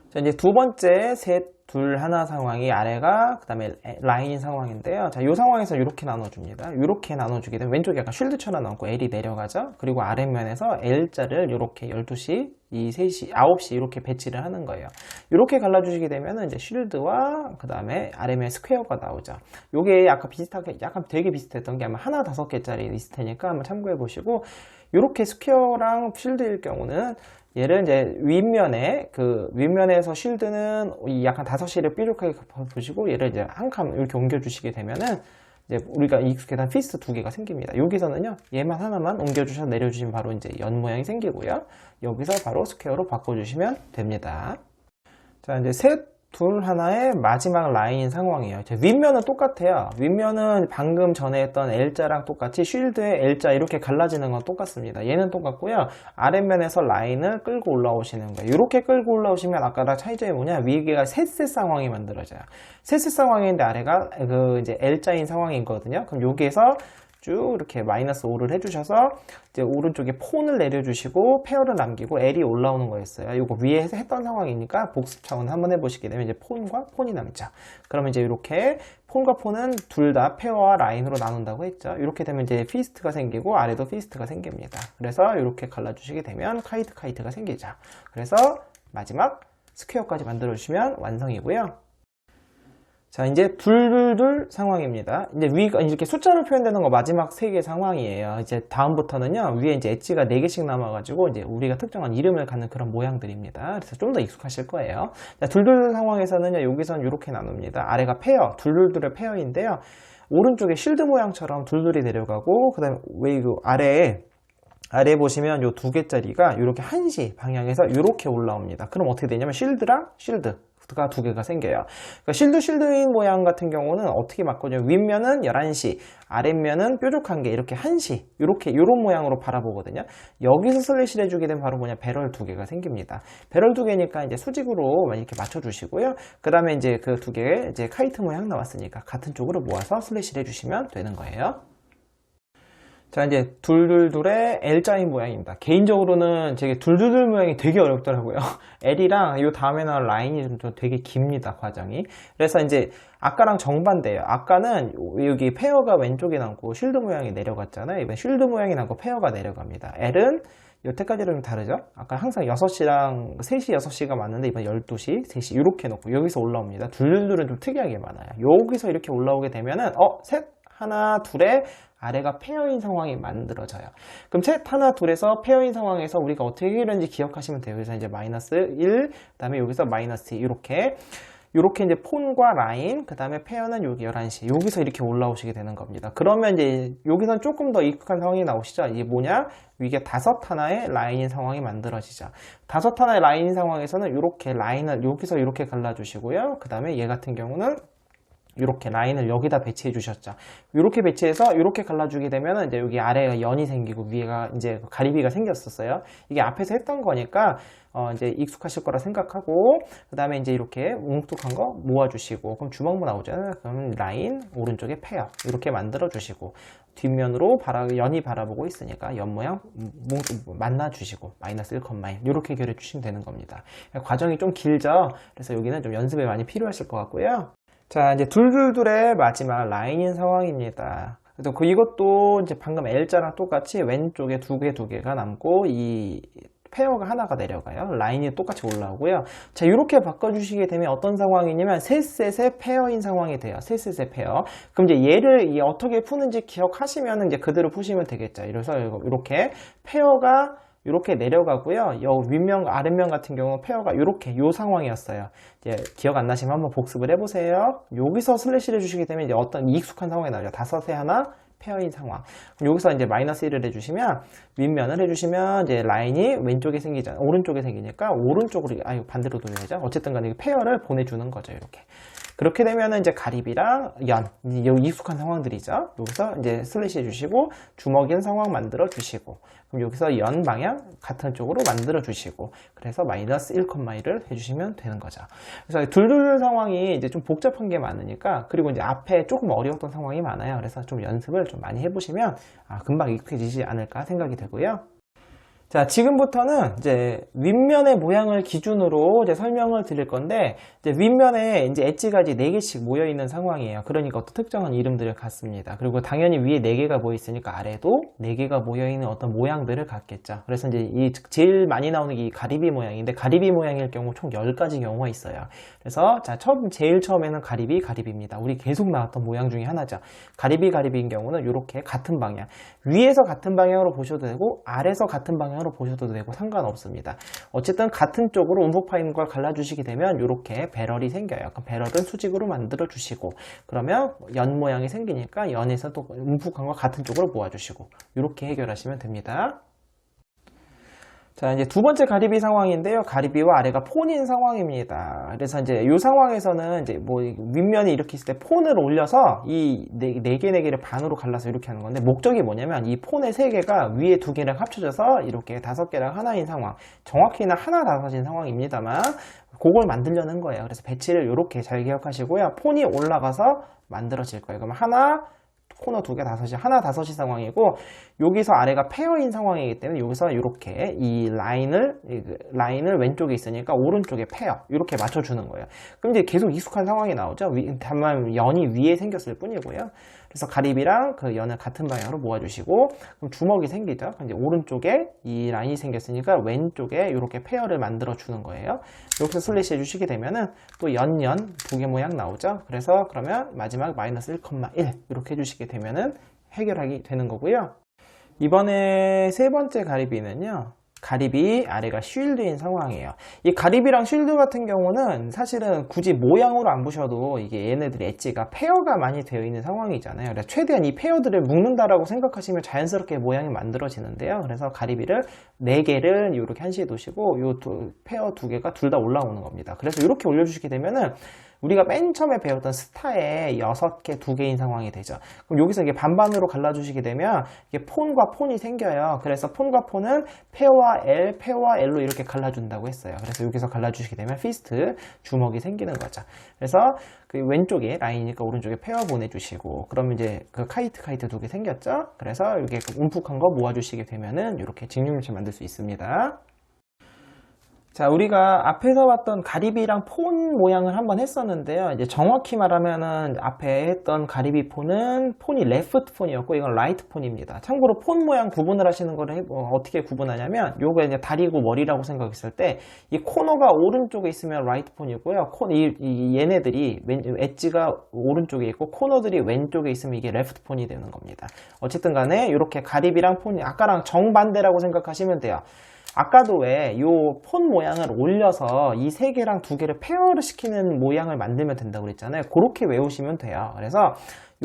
자, 이제 두 번째 셋, 둘, 하나 상황이 아래가 그 다음에 라인인 상황인데요. 자, 이 상황에서 이렇게 나눠줍니다. 이렇게 나눠주게 되면 왼쪽에 약간 쉴드처럼 나오고 L이 내려가죠. 그리고 아랫면에서 L자를 이렇게 12시, 3시, 9시 이렇게 배치를 하는 거예요. 이렇게 갈라주시게 되면 이제 쉴드와 그 다음에 아래면 스퀘어가 나오죠. 요게 아까 비슷하게, 약간 되게 비슷했던 게 아마 하나 5개짜리 있을 테니까 한번 참고해 보시고, 이렇게 스퀘어랑 쉴드일 경우는 얘를 이제 윗면에서 쉴드는 약간 5시를 뾰족하게 보시고 얘를 이제 한 칸 이렇게 옮겨주시게 되면은 이제 우리가 익숙했던 피스트 2개가 생깁니다. 여기서는요, 얘만 하나만 옮겨주셔서 내려주시면 바로 이제 연 모양이 생기고요. 여기서 바로 스퀘어로 바꿔주시면 됩니다. 자, 이제 셋, 둘, 하나의 마지막 라인인 상황이에요. 윗면은 똑같아요. 윗면은 방금 전에 했던 L자랑 똑같이 쉴드에 L자 이렇게 갈라지는 건 똑같습니다. 얘는 똑같고요. 아랫면에서 라인을 끌고 올라오시는 거예요. 이렇게 끌고 올라오시면 아까랑 차이점이 뭐냐? 위에가 셋셋 상황이 만들어져요. 셋셋 상황인데 아래가 이제 L자인 상황이거든요. 그럼 여기에서 쭉 이렇게 마이너스 5를 해주셔서 이제 오른쪽에 폰을 내려주시고 페어를 남기고 L이 올라오는 거였어요. 이거 위에 했던 상황이니까 복습 차원 한번 해보시게 되면 이제 폰과 폰이 남죠. 그러면 이제 이렇게 폰과 폰은 둘 다 페어와 라인으로 나눈다고 했죠. 이렇게 되면 이제 피스트가 생기고 아래도 피스트가 생깁니다. 그래서 이렇게 갈라주시게 되면 카이트가 생기죠. 그래서 마지막 스퀘어까지 만들어 주시면 완성이고요. 자, 이제 둘둘둘 상황입니다. 이제 위가 이렇게 숫자로 표현되는 거 마지막 3개 상황이에요. 이제 다음부터는요, 위에 이제 엣지가 4개씩 남아가지고 이제 우리가 특정한 이름을 갖는 그런 모양들입니다. 그래서 좀 더 익숙하실 거예요. 자, 둘둘둘 상황에서는요, 여기선 이렇게 나눕니다. 아래가 페어, 둘둘둘의 페어인데요. 오른쪽에 쉴드 모양처럼 둘둘이 내려가고, 그 다음에 왜 이거 아래 보시면 요 2개짜리가 이렇게 한시 방향에서 이렇게 올라옵니다. 그럼 어떻게 되냐면 쉴드랑 쉴드. 가 2개가 생겨요. 그러니까 쉴드인 모양 같은 경우는 어떻게 바꾸냐면 윗면은 11시, 아랫면은 뾰족한 게 이렇게 1시, 요런 모양으로 바라보거든요. 여기서 슬래시를 해주게 되면 바로 배럴 2개가 생깁니다. 배럴 2개니까 이제 수직으로 이렇게 맞춰주시고요. 그 다음에 이제 그 2개, 이제 카이트 모양 나왔으니까 같은 쪽으로 모아서 슬래시를 해주시면 되는 거예요. 자, 이제 둘둘둘의 L자인 모양입니다. 개인적으로는 제게 둘둘둘 모양이 되게 어렵더라고요. L이랑 이 다음에 나올 라인이 좀 되게 깁니다, 과정이. 그래서 이제 아까랑 정반대예요. 아까는 여기 페어가 왼쪽에 남고 쉴드 모양이 내려갔잖아요. 이번 쉴드 모양이 남고 페어가 내려갑니다. L은 여태까지랑 좀 다르죠? 아까 항상 6시랑 3시, 6시가 맞는데 이번 12시, 3시 이렇게 놓고 여기서 올라옵니다. 둘둘둘은 좀 특이하게 많아요. 여기서 이렇게 올라오게 되면은 셋, 하나, 둘에 아래가 페어인 상황이 만들어져요. 그럼 셋, 하나, 둘에서 페어인 상황에서 우리가 어떻게 이런지 기억하시면 돼요. 그래서 이제 마이너스 1, 그 다음에 여기서 마이너스 2, 이렇게 이제 폰과 라인, 그 다음에 페어는 여기 11시, 여기서 이렇게 올라오시게 되는 겁니다. 그러면 이제 여기서는 조금 더 익숙한 상황이 나오시죠. 이게 뭐냐? 이게 5하나의 라인인 상황이 만들어지죠. 5하나의 라인인 상황에서는 이렇게 라인을 여기서 이렇게 갈라주시고요. 그 다음에 얘 같은 경우는 이렇게 라인을 여기다 배치해 주셨죠. 이렇게 배치해서 이렇게 갈라주게 되면 이제 여기 아래가 연이 생기고 위에가 이제 가리비가 생겼었어요. 이게 앞에서 했던 거니까 이제 익숙하실 거라 생각하고, 그 다음에 이제 이렇게 뭉툭한 거 모아주시고, 그럼 주먹무 나오잖아요. 그럼 라인 오른쪽에 페어 이렇게 만들어 주시고, 뒷면으로 연이 바라보고 있으니까 연 모양 만나 주시고 마이너스 1,1 이렇게 해결해 주시면 되는 겁니다. 과정이 좀 길죠. 그래서 여기는 좀 연습이 많이 필요하실 것 같고요. 자, 이제 둘둘둘의 마지막 라인인 상황입니다. 그래서 이것도 이제 방금 L자랑 똑같이 왼쪽에 2개가 남고 이 페어가 하나가 내려가요. 라인이 똑같이 올라오고요. 자, 이렇게 바꿔주시게 되면 어떤 상황이냐면 세 셋의 페어인 상황이 돼요. 세 셋의 페어. 그럼 이제 얘를 어떻게 푸는지 기억하시면 이제 그대로 푸시면 되겠죠. 그래서 이렇게 페어가 이렇게 내려가고요. 요 윗면과 아랫면 같은 경우 페어가 이렇게 요 상황이었어요. 이제 기억 안 나시면 한번 복습을 해보세요. 여기서 슬래시를 해주시게 되면 이제 어떤 익숙한 상황이 나오죠. 다섯에 하나 페어인 상황. 그럼 여기서 이제 마이너스 1을 해주시면 윗면을 해주시면 이제 라인이 왼쪽에 생기잖아요. 오른쪽에 생기니까 오른쪽으로 반대로 돌려야죠. 어쨌든 간에 페어를 보내주는 거죠. 이렇게. 그렇게 되면은 이제 가립이랑 연, 익숙한 상황들이죠. 여기서 이제 슬래시 해주시고, 주먹인 상황 만들어 주시고, 그럼 여기서 연 방향 같은 쪽으로 만들어 주시고, 그래서 마이너스 1,1을 해주시면 되는 거죠. 그래서 둘 상황이 이제 좀 복잡한 게 많으니까, 그리고 이제 앞에 조금 어려웠던 상황이 많아요. 그래서 좀 연습을 좀 많이 해보시면, 금방 익숙해지지 않을까 생각이 되고요. 자, 지금부터는 이제 윗면의 모양을 기준으로 이제 설명을 드릴 건데, 이제 윗면에 이제 엣지가 이제 4개씩 모여 있는 상황이에요. 그러니까 어떤 특정한 이름들을 갖습니다. 그리고 당연히 위에 4개가 모여 있으니까 아래도 4개가 모여 있는 어떤 모양들을 갖겠죠. 그래서 이제 이 제일 많이 나오는 게 이 가리비 모양인데, 가리비 모양일 경우 총 10가지 경우가 있어요. 그래서 자, 제일 처음에는 가리비입니다. 우리 계속 나왔던 모양 중에 하나죠. 가리비인 경우는 이렇게 같은 방향, 위에서 같은 방향으로 보셔도 되고 아래에서 같은 방향으로 보셔도 되고 상관없습니다. 어쨌든 같은 쪽으로 움푹 파인 걸 갈라주시게 되면 이렇게 배럴이 생겨요. 그럼 배럴은 수직으로 만들어 주시고, 그러면 연 모양이 생기니까 연에서 또 움푹한 거 같은 쪽으로 모아주시고, 이렇게 해결하시면 됩니다. 자, 이제 두 번째 가리비 상황인데요. 가리비와 아래가 폰인 상황입니다. 그래서 이제 이 상황에서는 이제 뭐 윗면이 이렇게 있을 때 폰을 올려서 이 네 개를 반으로 갈라서 이렇게 하는 건데, 목적이 뭐냐면 이 폰의 3개가 위에 2개랑 합쳐져서 이렇게 5개랑 하나인 상황, 정확히는 하나 다섯인 상황입니다만 그걸 만들려는 거예요. 그래서 배치를 이렇게 잘 기억하시고요. 폰이 올라가서 만들어질 거예요. 그러면 하나, 코너 2개, 하나 다섯이 상황이고, 여기서 아래가 페어인 상황이기 때문에 여기서 이렇게 이 라인을 왼쪽에 있으니까 오른쪽에 페어 이렇게 맞춰주는 거예요. 그럼 이제 계속 익숙한 상황이 나오죠. 다만 연이 위에 생겼을 뿐이고요. 그래서 가립이랑 그 연을 같은 방향으로 모아주시고, 그럼 주먹이 생기죠. 이제 오른쪽에 이 라인이 생겼으니까 왼쪽에 이렇게 페어를 만들어 주는 거예요. 여기서 슬래시 해주시게 되면은 또 연 2개 모양 나오죠. 그래서 그러면 마지막 마이너스 1,1 이렇게 해주시게 되면은 해결하게 되는 거고요. 이번에 세 번째 가리비는요, 가리비 아래가 쉴드인 상황이에요. 이 가리비랑 쉴드 같은 경우는 사실은 굳이 모양으로 안 보셔도 이게 얘네들이 엣지가 페어가 많이 되어 있는 상황이잖아요. 그래서 최대한 이 페어들을 묶는다라고 생각하시면 자연스럽게 모양이 만들어지는데요. 그래서 가리비를 4개를 이렇게 한시에 놓으시고, 요 페어 2개가 둘 다 올라오는 겁니다. 그래서 이렇게 올려주시게 되면은 우리가 맨 처음에 배웠던 스타의 6개, 2개인 상황이 되죠. 그럼 여기서 이게 반반으로 갈라주시게 되면 이게 폰과 폰이 생겨요. 그래서 폰과 폰은 페어와 L로 이렇게 갈라준다고 했어요. 그래서 여기서 갈라주시게 되면 피스트, 주먹이 생기는 거죠. 그래서 그 왼쪽에 라인이니까 오른쪽에 페어 보내주시고, 그럼 이제 그 카이트 2개 생겼죠? 그래서 이렇게 움푹한 거 모아주시게 되면은 이렇게 직육면체 만들 수 있습니다. 자, 우리가 앞에서 봤던 가리비랑 폰 모양을 한번 했었는데요. 이제 정확히 말하면은 앞에 했던 가리비 폰은 폰이 레프트 폰이었고, 이건 라이트 폰입니다. 참고로 폰 모양 구분을 하시는 거를 어떻게 구분하냐면, 요거 이제 다리고 머리라고 생각했을 때, 이 코너가 오른쪽에 있으면 라이트 폰이고요. 얘네들이 엣지가 오른쪽에 있고, 코너들이 왼쪽에 있으면 이게 레프트 폰이 되는 겁니다. 어쨌든 간에 이렇게 가리비랑 폰이 아까랑 정반대라고 생각하시면 돼요. 아까도 왜 요 폰 모양을 올려서 이 3개랑 2개를 페어를 시키는 모양을 만들면 된다고 그랬잖아요. 그렇게 외우시면 돼요. 그래서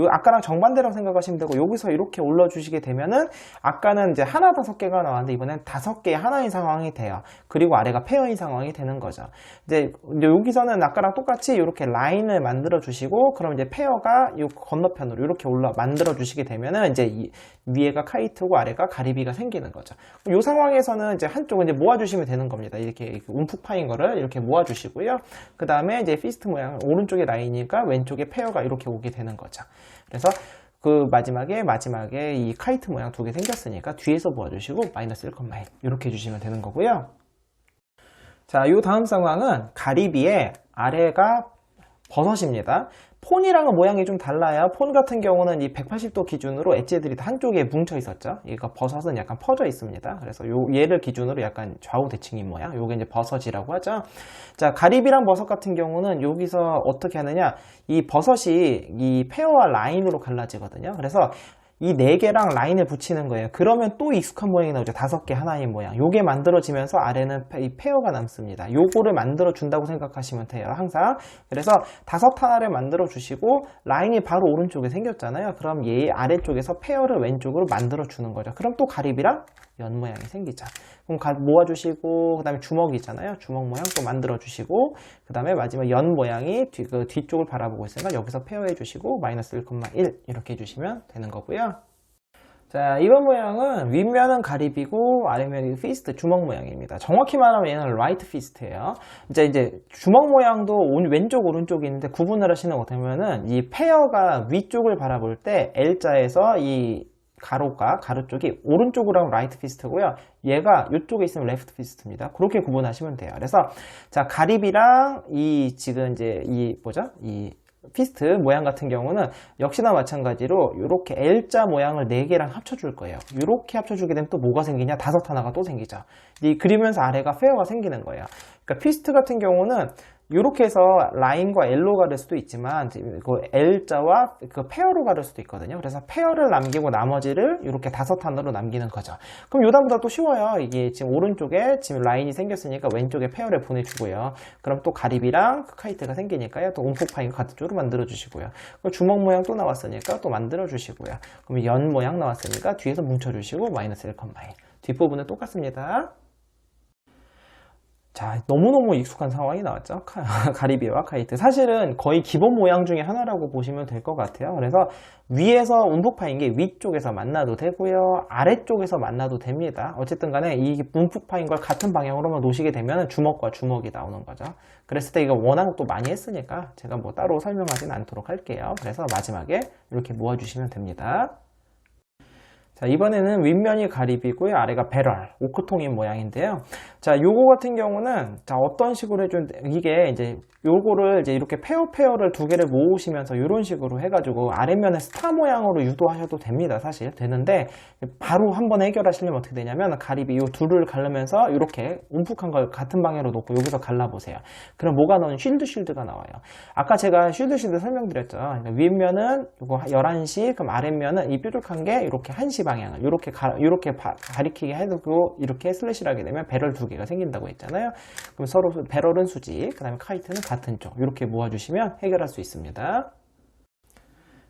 요 아까랑 정반대라고 생각하시면 되고, 여기서 이렇게 올려주시게 되면은 아까는 이제 하나 5개가 나왔는데 이번엔 5개의 하나인 상황이 돼요. 그리고 아래가 페어인 상황이 되는 거죠. 이제 여기서는 아까랑 똑같이 이렇게 라인을 만들어 주시고, 그럼 이제 페어가 이 건너편으로 이렇게 만들어 주시게 되면은 이제 위에가 카이트고 아래가 가리비가 생기는 거죠. 이 상황에서는 이제 한쪽은 이제 모아주시면 되는 겁니다. 이렇게 움푹 파인 거를 이렇게 모아주시고요. 그 다음에 이제 피스트 모양, 오른쪽에 라인이니까 왼쪽에 페어가 이렇게 오게 되는 거죠. 그래서 그 마지막에 이 카이트 모양 2개 생겼으니까 뒤에서 모아주시고 마이너스 1,1 이렇게 해주시면 되는 거고요. 자, 요 다음 상황은 가리비의 아래가 버섯입니다. 폰이랑은 모양이 좀 달라요. 폰 같은 경우는 이 180도 기준으로 엣지들이 다 한쪽에 뭉쳐 있었죠. 이거 버섯은 약간 퍼져 있습니다. 그래서 얘를 기준으로 약간 좌우 대칭인 모양. 요게 이제 버섯이라고 하죠. 자, 가리비랑 버섯 같은 경우는 여기서 어떻게 하느냐. 이 버섯이 이 페어와 라인으로 갈라지거든요. 그래서 이 4개랑 라인을 붙이는 거예요. 그러면 또 익숙한 모양이 나오죠. 5개 하나인 모양. 요게 만들어지면서 아래는 이 페어가 남습니다. 요거를 만들어 준다고 생각하시면 돼요. 항상. 그래서 5 하나를 만들어 주시고 라인이 바로 오른쪽에 생겼잖아요. 그럼 얘 아래쪽에서 페어를 왼쪽으로 만들어 주는 거죠. 그럼 또 가리비랑 연 모양이 생기죠. 그럼 모아주시고 그 다음에 주먹이 있잖아요. 주먹 모양 또 만들어 주시고 그 다음에 마지막 연 모양이 뒤쪽을 바라보고 있으니까 여기서 페어해 주시고 마이너스 1,1 이렇게 해주시면 되는 거고요. 자, 이번 모양은 윗면은 가리비고 아래면이 피스트 주먹 모양입니다. 정확히 말하면 얘는 라이트 피스트예요. 이제 주먹 모양도 왼쪽 오른쪽이 있는데 구분을 하시는 거 되면은 이 페어가 위쪽을 바라볼 때 L자에서 이 가로 쪽이 오른쪽으로 하면 라이트 피스트고요. 얘가 이쪽에 있으면 레프트 피스트입니다. 그렇게 구분하시면 돼요. 그래서 자, 가리비랑 지금 이제 이 피스트 모양 같은 경우는 역시나 마찬가지로 이렇게 L자 모양을 4개랑 합쳐줄 거예요. 이렇게 합쳐주게 되면 또 뭐가 생기냐? 5 하나가 또 생기죠. 그리면서 아래가 페어가 생기는 거예요. 그러니까 피스트 같은 경우는 이렇게 해서 라인과 L로 가를 수도 있지만 그 L자와 그 페어로 가를 수도 있거든요. 그래서 페어를 남기고 나머지를 이렇게 5 하나로 남기는 거죠. 그럼 요다보다 또 쉬워요. 이게 지금 오른쪽에 지금 라인이 생겼으니까 왼쪽에 페어를 보내주고요. 그럼 또 가리비랑 카이트가 생기니까요. 또 움푹 파인 같은 쪽으로 만들어 주시고요. 주먹 모양 또 나왔으니까 또 만들어 주시고요. 그럼 연 모양 나왔으니까 뒤에서 뭉쳐 주시고 마이너스 1,1 뒷부분은 똑같습니다. 자, 너무너무 익숙한 상황이 나왔죠. 가리비와 카이트. 사실은 거의 기본 모양 중에 하나라고 보시면 될 것 같아요. 그래서 위에서 움푹 파인 게 위쪽에서 만나도 되고요. 아래쪽에서 만나도 됩니다. 어쨌든 간에 이 움푹 파인 걸 같은 방향으로만 놓으시게 되면 주먹과 주먹이 나오는 거죠. 그랬을 때 이거 워낙 또 많이 했으니까 제가 뭐 따로 설명하지는 않도록 할게요. 그래서 마지막에 이렇게 모아주시면 됩니다. 자, 이번에는 윗면이 가리비고요. 아래가 배럴, 오크통인 모양인데요. 자, 요거 같은 경우는 자, 어떤 식으로 해준 이게 이제 요거를 이제 이렇게 페어를 2개를 모으시면서 이런 식으로 해가지고 아래면에 스타 모양으로 유도하셔도 됩니다. 사실 되는데 바로 한번 해결하시려면 어떻게 되냐면 가리비 요 둘을 갈르면서 이렇게 움푹한 걸 같은 방향으로 놓고 여기서 갈라보세요. 그럼 뭐가 나오는 쉴드가 나와요. 아까 제가 쉴드 설명드렸죠. 그러니까 윗면은 요거 11시, 그럼 아랫면은 이 뾰족한 게 이렇게 1시 방향을 이렇게 가리키게 해두고 이렇게 슬래시를 하게 되면 배럴 2개가 생긴다고 했잖아요. 그럼 서로 배럴은 수직, 그 다음에 카이트는 같은 쪽 이렇게 모아주시면 해결할 수 있습니다.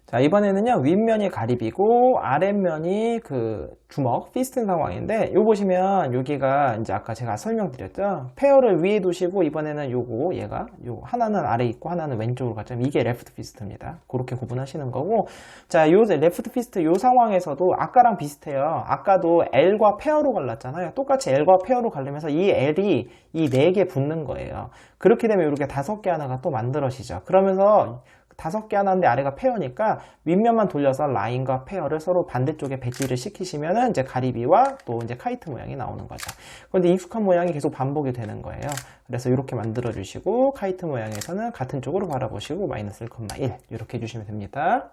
자, 이번에는요 윗면이 가리비고 아랫면이 그 주먹 피스트 상황인데 요 보시면 여기가 이제 아까 제가 설명드렸죠. 페어를 위에 두시고 이번에는 요거 얘가 요 하나는 아래 있고 하나는 왼쪽으로 갔죠. 이게 레프트 피스트입니다. 그렇게 구분하시는 거고, 자, 요 레프트 피스트 요 상황에서도 아까랑 비슷해요. 아까도 L과 페어로 갈랐잖아요. 똑같이 L과 페어로 갈리면서 이 L이 이 4개 붙는 거예요. 그렇게 되면 이렇게 5개 하나가 또 만들어지죠. 그러면서 5개 하나인데 아래가 페어니까 윗면만 돌려서 라인과 페어를 서로 반대쪽에 배치를 시키시면은 이제 가리비와 또 이제 카이트 모양이 나오는 거죠. 그런데 익숙한 모양이 계속 반복이 되는 거예요. 그래서 이렇게 만들어 주시고 카이트 모양에서는 같은 쪽으로 바라보시고 마이너스 1,1 이렇게 해주시면 됩니다.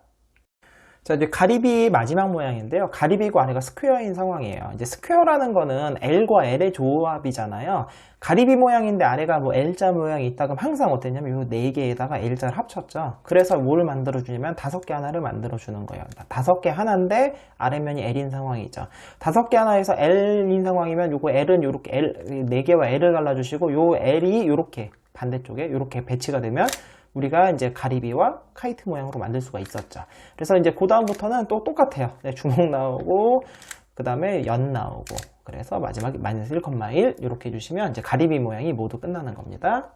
자, 이제 가리비 마지막 모양인데요. 가리비고 아래가 스퀘어인 상황이에요. 이제 스퀘어라는 거는 L과 L의 조합이잖아요. 가리비 모양인데 아래가 뭐 L자 모양이 있다 그럼 항상 어땠냐면 요 4개에다가 L자를 합쳤죠. 그래서 뭘 만들어주냐면 5개 하나를 만들어주는 거예요. 그러니까 5개 하나인데 아래면이 L인 상황이죠. 5개 하나에서 L인 상황이면 요거 L은 요렇게 4개와 L을 갈라주시고 요 L이 요렇게 반대쪽에 요렇게 배치가 되면 우리가 이제 가리비와 카이트 모양으로 만들 수가 있었죠. 그래서 이제 그 다음부터는 또 똑같아요. 주먹 나오고 그 다음에 연 나오고 그래서 마지막에 마이너스 1,1 이렇게 해주시면 이제 가리비 모양이 모두 끝나는 겁니다.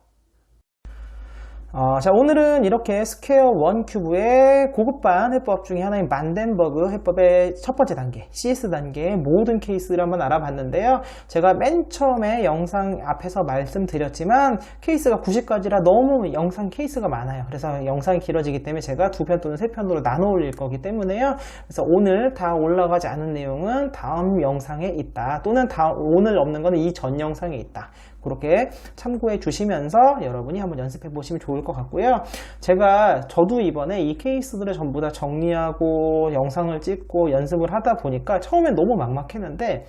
자, 오늘은 이렇게 스퀘어 원 큐브의 고급반 해법 중에 하나인 반덴버그 해법의 첫 번째 단계, CS 단계의 모든 케이스를 한번 알아봤는데요. 제가 맨 처음에 영상 앞에서 말씀드렸지만 케이스가 90가지라 너무 영상 케이스가 많아요. 그래서 영상이 길어지기 때문에 제가 2편 또는 3편으로 나눠 올릴 거기 때문에요. 그래서 오늘 다 올라가지 않은 내용은 다음 영상에 있다. 또는 오늘 없는 거는 이 전 영상에 있다. 그렇게 참고해 주시면서 여러분이 한번 연습해 보시면 좋을 것 같고요. 저도 이번에 이 케이스들을 전부 다 정리하고 영상을 찍고 연습을 하다 보니까 처음엔 너무 막막했는데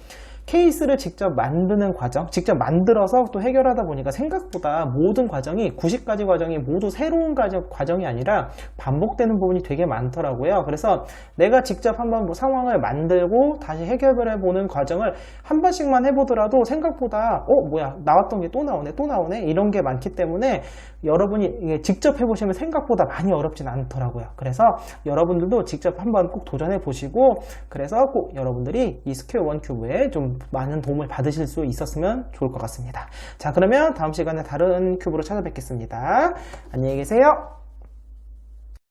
케이스를 직접 만드는 과정, 직접 만들어서 또 해결하다 보니까 생각보다 모든 과정이 90가지 과정이 모두 새로운 과정이 아니라 반복되는 부분이 되게 많더라고요. 그래서 내가 직접 한번 상황을 만들고 다시 해결을 해보는 과정을 한 번씩만 해보더라도 생각보다 뭐야 나왔던 게 또 나오네 이런 게 많기 때문에 여러분이 직접 해보시면 생각보다 많이 어렵진 않더라고요. 그래서 여러분들도 직접 한번 꼭 도전해 보시고 그래서 꼭 여러분들이 이 스퀘어 원 큐브에 좀 많은 도움을 받으실 수 있었으면 좋을 것 같습니다. 자, 그러면 다음 시간에 다른 큐브로 찾아뵙겠습니다. 안녕히 계세요.